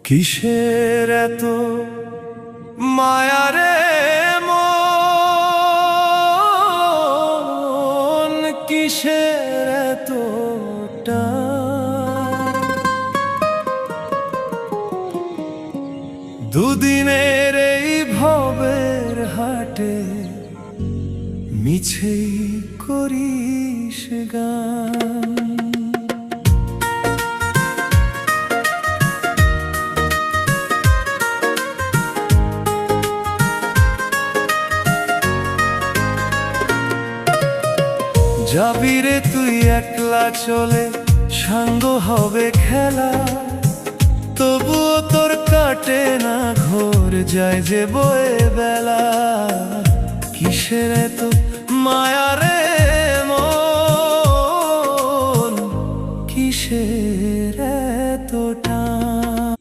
কিসের এত মায়া রে মন, কিসের এত টান? দুদিনের এই ভবের হাটে মিছেই করিস গান। যাবি রে তুই একলা চলে, সাঙ্গ হবে খেলা, তবুও তোর কাটে না ঘোর, যায় যে বয়ে বেলা। কিসের এত মায়া রে মন, কিসের এত টান?